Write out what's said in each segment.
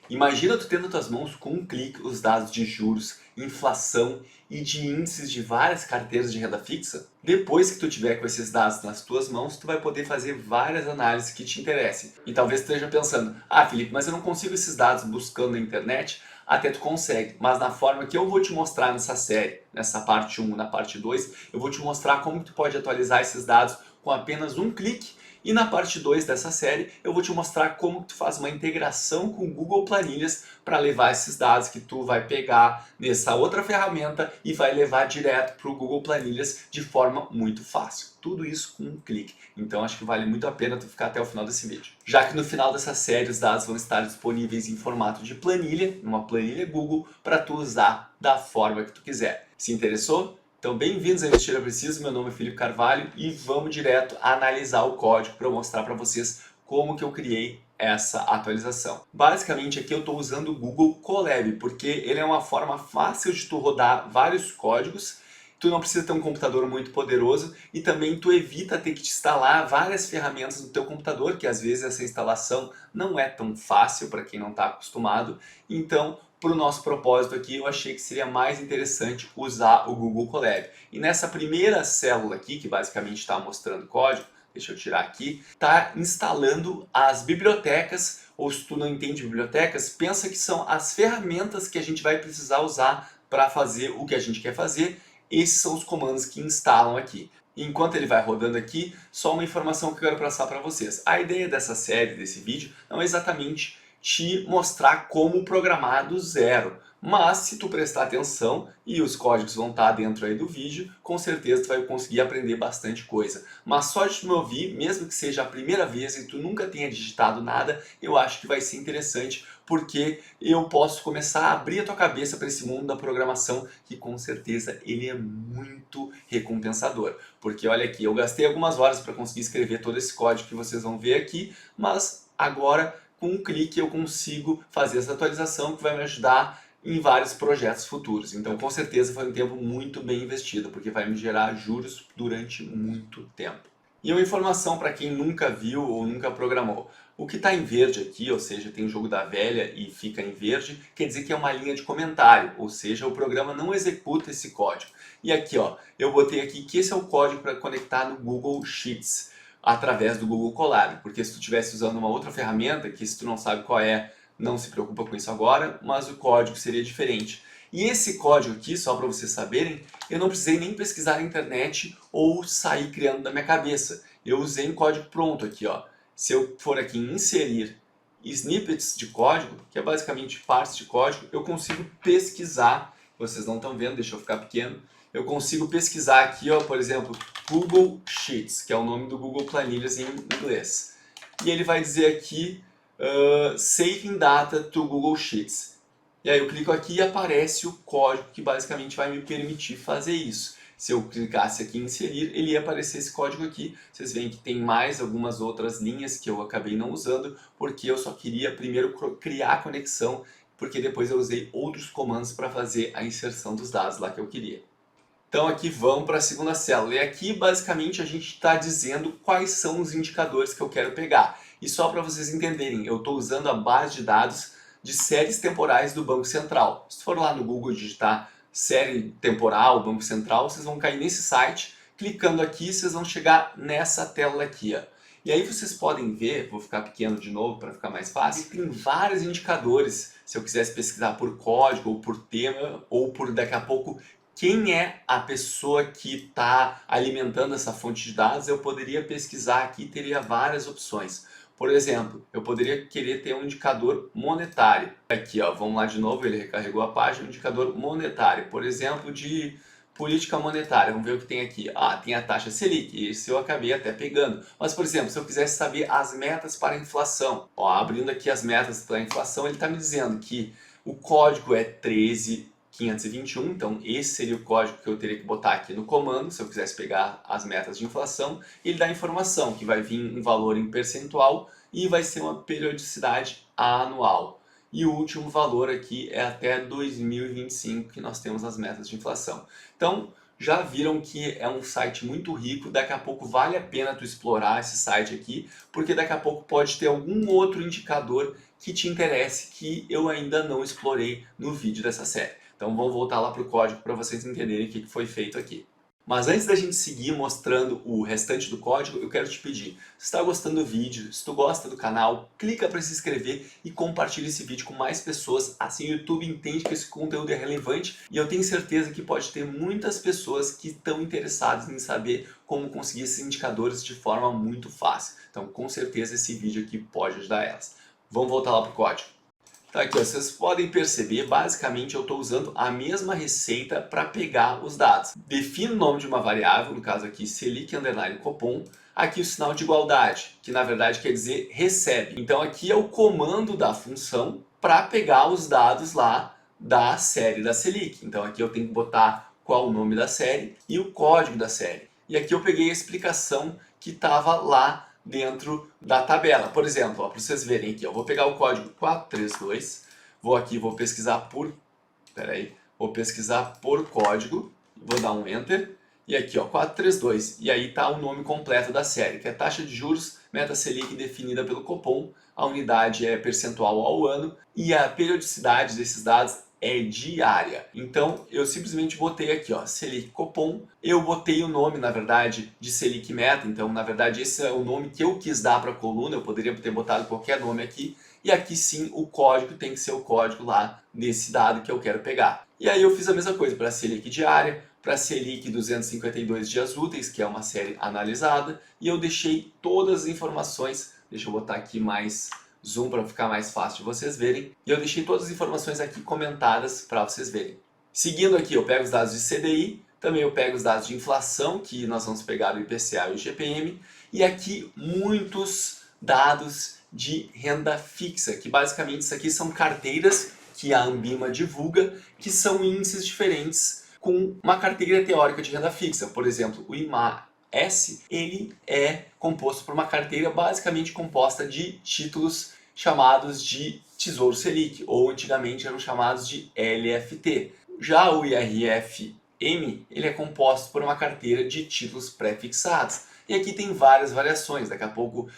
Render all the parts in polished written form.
Imagina tu tendo nas tuas mãos com um clique os dados de juros, inflação e de índices de várias carteiras de renda fixa? Depois que tu tiver com esses dados nas tuas mãos, tu vai poder fazer várias análises que te interessem. E talvez tu esteja pensando, ah Felipe, mas eu não consigo esses dados buscando na internet. Até tu consegue, mas na forma que eu vou te mostrar nessa série, nessa parte 1 e na parte 2, eu vou te mostrar como tu pode atualizar esses dados com apenas um clique. E na parte 2 dessa série eu vou te mostrar como tu faz uma integração com o Google Planilhas para levar esses dados que tu vai pegar nessa outra ferramenta e vai levar direto para o Google Planilhas de forma muito fácil. Tudo isso com um clique. Então acho que vale muito a pena tu ficar até o final desse vídeo. Já que no final dessa série os dados vão estar disponíveis em formato de planilha, numa planilha Google, para tu usar da forma que tu quiser. Se interessou? Então bem-vindos a Investir é Preciso, meu nome é Felipe Carvalho e vamos direto analisar o código para eu mostrar para vocês como que eu criei essa atualização. Basicamente aqui eu estou usando o Google Colab, porque ele é uma forma fácil de tu rodar vários códigos, tu não precisa ter um computador muito poderoso e também tu evita ter que te instalar várias ferramentas no teu computador, que às vezes essa instalação não é tão fácil para quem não está acostumado. Então, para o nosso propósito aqui, eu achei que seria mais interessante usar o Google Colab. E nessa primeira célula aqui, que basicamente está mostrando código, deixa eu tirar aqui, está instalando as bibliotecas, ou se tu não entende bibliotecas, pensa que são as ferramentas que a gente vai precisar usar para fazer o que a gente quer fazer. Esses são os comandos que instalam aqui. Enquanto ele vai rodando aqui, só uma informação que eu quero passar para vocês. A ideia dessa série, desse vídeo, não é exatamente te mostrar como programar do zero. Mas se tu prestar atenção e os códigos vão estar dentro aí do vídeo, com certeza tu vai conseguir aprender bastante coisa. Mas só de tu me ouvir, mesmo que seja a primeira vez e tu nunca tenha digitado nada, eu acho que vai ser interessante, porque eu posso começar a abrir a tua cabeça para esse mundo da programação, que com certeza ele é muito recompensador. Porque olha aqui, eu gastei algumas horas para conseguir escrever todo esse código que vocês vão ver aqui, mas agora com um clique eu consigo fazer essa atualização que vai me ajudar em vários projetos futuros. Então com certeza foi um tempo muito bem investido, porque vai me gerar juros durante muito tempo. E uma informação para quem nunca viu ou nunca programou. O que está em verde aqui, ou seja, tem o jogo da velha e fica em verde, quer dizer que é uma linha de comentário, ou seja, o programa não executa esse código. E aqui, ó, eu botei aqui que esse é o código para conectar no Google Sheets, através do Google Colab, porque se tu estivesse usando uma outra ferramenta, que se tu não sabe qual é, não se preocupa com isso agora, mas o código seria diferente. E esse código aqui, só para vocês saberem, eu não precisei nem pesquisar na internet ou sair criando da minha cabeça. Eu usei um código pronto aqui, ó. Se eu for aqui em inserir snippets de código, que é basicamente partes de código, eu consigo pesquisar. Vocês não estão vendo, deixa eu ficar pequeno. Eu consigo pesquisar aqui, ó, por exemplo, Google Sheets, que é o nome do Google Planilhas em inglês. E ele vai dizer aqui Saving Data to Google Sheets. E aí eu clico aqui e aparece o código que basicamente vai me permitir fazer isso. Se eu clicasse aqui em inserir, ele ia aparecer esse código aqui. Vocês veem que tem mais algumas outras linhas que eu acabei não usando, porque eu só queria primeiro criar a conexão, porque depois eu usei outros comandos para fazer a inserção dos dados lá que eu queria. Então aqui vamos para a segunda célula, e aqui basicamente a gente está dizendo quais são os indicadores que eu quero pegar. E só para vocês entenderem, eu estou usando a base de dados de séries temporais do Banco Central. Se for lá no Google digitar série temporal, Banco Central, vocês vão cair nesse site, clicando aqui vocês vão chegar nessa tela aqui, ó. E aí vocês podem ver, vou ficar pequeno de novo para ficar mais fácil, tem vários indicadores, se eu quisesse pesquisar por código, ou por tema, ou por daqui a pouco quem é a pessoa que está alimentando essa fonte de dados, eu poderia pesquisar aqui e teria várias opções. Por exemplo, eu poderia querer ter um indicador monetário. Aqui, ó, vamos lá de novo, ele recarregou a página, um indicador monetário. Por exemplo, de política monetária, vamos ver o que tem aqui. Ah, tem a taxa Selic, esse eu acabei até pegando. Mas, por exemplo, se eu quisesse saber as metas para a inflação, ó, abrindo aqui as metas para a inflação, ele está me dizendo que o código é 13521, então esse seria o código que eu teria que botar aqui no comando, se eu quisesse pegar as metas de inflação. Ele dá a informação que vai vir um valor em percentual e vai ser uma periodicidade anual. E o último valor aqui é até 2025, que nós temos as metas de inflação. Então, já viram que é um site muito rico, daqui a pouco vale a pena tu explorar esse site aqui, porque daqui a pouco pode ter algum outro indicador que te interesse, que eu ainda não explorei no vídeo dessa série. Então vamos voltar lá para o código para vocês entenderem o que foi feito aqui. Mas antes da gente seguir mostrando o restante do código, eu quero te pedir, se está gostando do vídeo, se tu gosta do canal, clica para se inscrever e compartilha esse vídeo com mais pessoas, assim o YouTube entende que esse conteúdo é relevante e eu tenho certeza que pode ter muitas pessoas que estão interessadas em saber como conseguir esses indicadores de forma muito fácil. Então com certeza esse vídeo aqui pode ajudar elas. Vamos voltar lá para o código. Então aqui, ó, vocês podem perceber, basicamente eu estou usando a mesma receita para pegar os dados. Defino o nome de uma variável, no caso aqui selic_copom, aqui o sinal de igualdade, que na verdade quer dizer recebe. Então aqui é o comando da função para pegar os dados lá da série da Selic. Então aqui eu tenho que botar qual o nome da série e o código da série. E aqui eu peguei a explicação que estava lá dentro da tabela. Por exemplo, para vocês verem aqui, eu vou pegar o código 432, vou pesquisar por, vou pesquisar por código, vou dar um Enter, e aqui ó, 432, e aí está o nome completo da série, que é taxa de juros, meta Selic definida pelo Copom, a unidade é percentual ao ano, e a periodicidade desses dados é diária. Então eu simplesmente botei aqui, ó, Selic Copom, eu botei o nome, na verdade, de Selic Meta, então na verdade esse é o nome que eu quis dar para a coluna, eu poderia ter botado qualquer nome aqui, e aqui sim o código tem que ser o código lá desse dado que eu quero pegar. E aí eu fiz a mesma coisa para Selic diária, para Selic 252 dias úteis, que é uma série analisada, e eu deixei todas as informações, deixa eu botar aqui mais zoom para ficar mais fácil de vocês verem. E eu deixei todas as informações aqui comentadas para vocês verem. Seguindo aqui, eu pego os dados de CDI, também eu pego os dados de inflação, que nós vamos pegar o IPCA e o IGPM, e aqui muitos dados de renda fixa, que basicamente isso aqui são carteiras que a Ambima divulga, que são índices diferentes com uma carteira teórica de renda fixa. Por exemplo, o IMA-S, ele é composto por uma carteira basicamente composta de títulos chamados de Tesouro Selic, ou antigamente eram chamados de LFT. Já o IRF-M, ele é composto por uma carteira de títulos pré-fixados. E aqui tem várias variações, daqui a pouco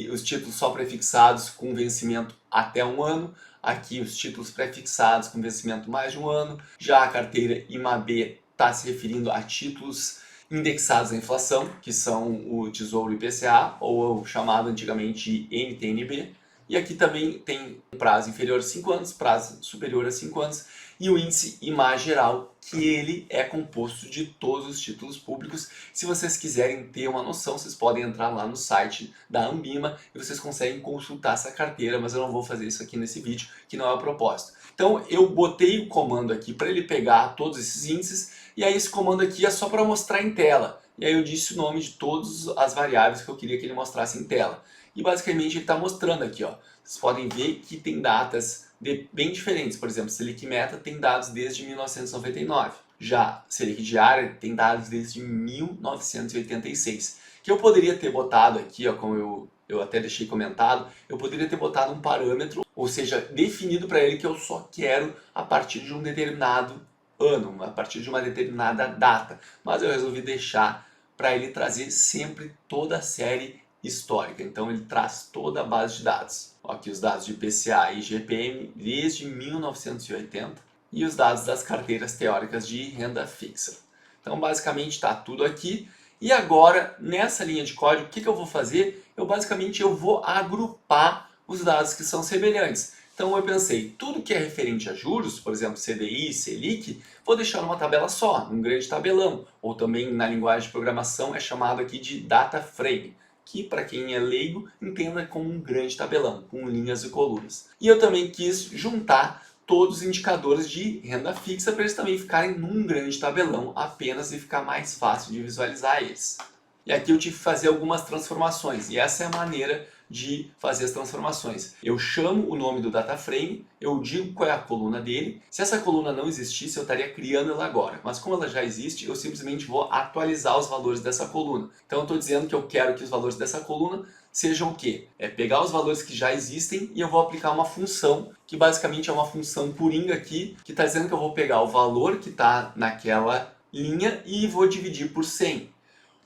os títulos só pré-fixados com vencimento até um ano, aqui os títulos pré-fixados com vencimento mais de um ano, já a carteira IMAB está se referindo a títulos indexados à inflação, que são o Tesouro IPCA, ou o chamado antigamente de NTNB, e aqui também tem um prazo inferior a 5 anos, prazo superior a 5 anos, e o índice IMA geral, que ele é composto de todos os títulos públicos. Se vocês quiserem ter uma noção, vocês podem entrar lá no site da Ambima e vocês conseguem consultar essa carteira, mas eu não vou fazer isso aqui nesse vídeo, que não é o propósito. Então eu botei o comando aqui para ele pegar todos esses índices, e aí esse comando aqui é só para mostrar em tela. E aí eu disse o nome de todas as variáveis que eu queria que ele mostrasse em tela. E basicamente ele está mostrando aqui, ó. Vocês podem ver que tem datas bem diferentes. Por exemplo, Selic Meta tem dados desde 1999. Já Selic Diária tem dados desde 1986. Que eu poderia ter botado aqui, ó, como eu até deixei comentado, eu poderia ter botado um parâmetro, ou seja, definido para ele que eu só quero a partir de um determinado ano, a partir de uma determinada data. Mas eu resolvi deixar para ele trazer sempre toda a série histórica. Então ele traz toda a base de dados. Aqui os dados de IPCA e IGPM desde 1980 e os dados das carteiras teóricas de renda fixa. Então basicamente está tudo aqui. E agora, nessa linha de código, o que eu vou fazer? Basicamente eu vou agrupar os dados que são semelhantes. Então eu pensei, tudo que é referente a juros, por exemplo, CDI, Selic, vou deixar numa tabela só, num grande tabelão. Ou também na linguagem de programação é chamado aqui de data frame, que para quem é leigo entenda como um grande tabelão, com linhas e colunas. E eu também quis juntar todos os indicadores de renda fixa para eles também ficarem num grande tabelão apenas e ficar mais fácil de visualizar eles. E aqui eu tive que fazer algumas transformações, e essa é a maneira de fazer as transformações. Eu chamo o nome do data frame, eu digo qual é a coluna dele. Se essa coluna não existisse, eu estaria criando ela agora. Mas como ela já existe, eu simplesmente vou atualizar os valores dessa coluna. Então eu estou dizendo que eu quero que os valores dessa coluna sejam o quê? É pegar os valores que já existem e eu vou aplicar uma função, que basicamente é uma função coringa aqui, que está dizendo que eu vou pegar o valor que está naquela linha e vou dividir por 100.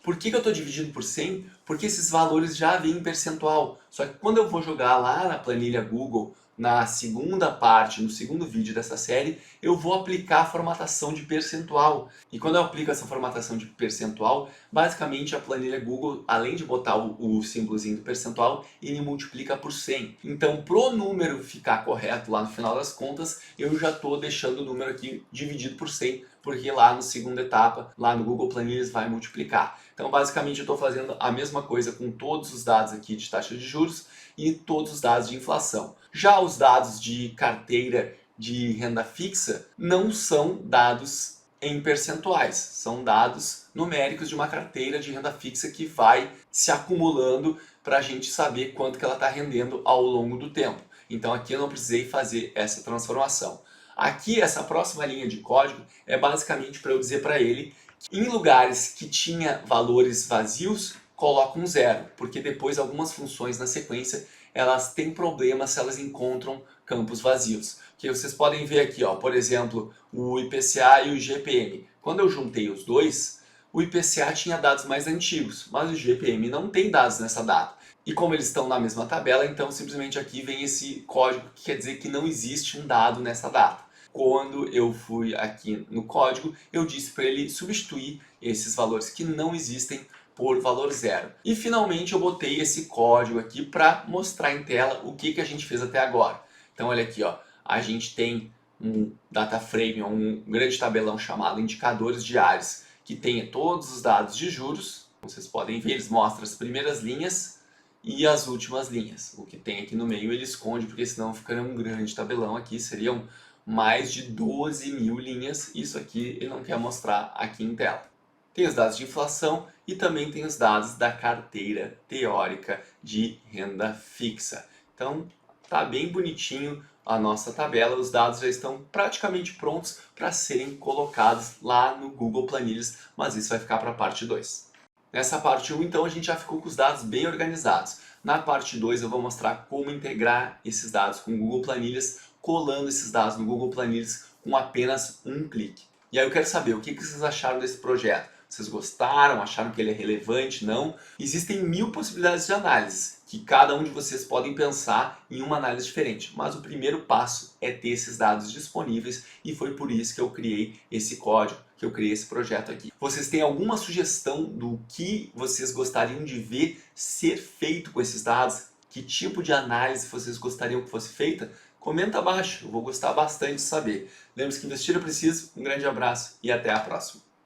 Por que eu estou dividindo por 100? Porque esses valores já vêm em percentual. Só que quando eu vou jogar lá na planilha Google, na segunda parte, no segundo vídeo dessa série, eu vou aplicar a formatação de percentual. E quando eu aplico essa formatação de percentual, basicamente a planilha Google, além de botar o símbolozinho do percentual, ele multiplica por 100. Então, pro número ficar correto lá no final das contas, eu já estou deixando o número aqui dividido por 100, porque lá na segunda etapa, lá no Google Planilhas, vai multiplicar. Então, basicamente, eu estou fazendo a mesma coisa com todos os dados aqui de taxa de juros e todos os dados de inflação. Já os dados de carteira de renda fixa não são dados em percentuais, são dados numéricos de uma carteira de renda fixa que vai se acumulando para a gente saber quanto que ela está rendendo ao longo do tempo. Então aqui eu não precisei fazer essa transformação. Aqui essa próxima linha de código é basicamente para eu dizer para ele que em lugares que tinha valores vazios, coloca um zero, porque depois algumas funções na sequência elas têm problemas se elas encontram campos vazios. Que vocês podem ver aqui, ó, por exemplo, o IPCA e o IGPM. Quando eu juntei os dois, o IPCA tinha dados mais antigos, mas o IGPM não tem dados nessa data. E como eles estão na mesma tabela, então simplesmente aqui vem esse código que quer dizer que não existe um dado nessa data. Quando eu fui aqui no código, eu disse para ele substituir esses valores que não existem por valor zero. E finalmente eu botei esse código aqui para mostrar em tela o que a gente fez até agora. Então olha aqui, ó, a gente tem um data frame, um grande tabelão chamado indicadores diários, que tem todos os dados de juros. Vocês podem ver, eles mostram as primeiras linhas e as últimas linhas. O que tem aqui no meio ele esconde, porque senão ficaria um grande tabelão aqui, seriam mais de 12 mil linhas. Isso aqui ele não quer mostrar aqui em tela. Tem os dados de inflação e também tem os dados da carteira teórica de renda fixa. Então, tá bem bonitinho a nossa tabela, os dados já estão praticamente prontos para serem colocados lá no Google Planilhas, mas isso vai ficar para a parte 2. Nessa parte 1, então, a gente já ficou com os dados bem organizados. Na parte 2, eu vou mostrar como integrar esses dados com o Google Planilhas, colando esses dados no Google Planilhas com apenas um clique. E aí eu quero saber o que vocês acharam desse projeto. Vocês gostaram? Acharam que ele é relevante? Não? Existem 1000 possibilidades de análise, que cada um de vocês podem pensar em uma análise diferente. Mas o primeiro passo é ter esses dados disponíveis e foi por isso que eu criei esse código, que eu criei esse projeto aqui. Vocês têm alguma sugestão do que vocês gostariam de ver ser feito com esses dados? Que tipo de análise vocês gostariam que fosse feita? Comenta abaixo, eu vou gostar bastante de saber. Lembre-se que investir é preciso. Um grande abraço e até a próxima.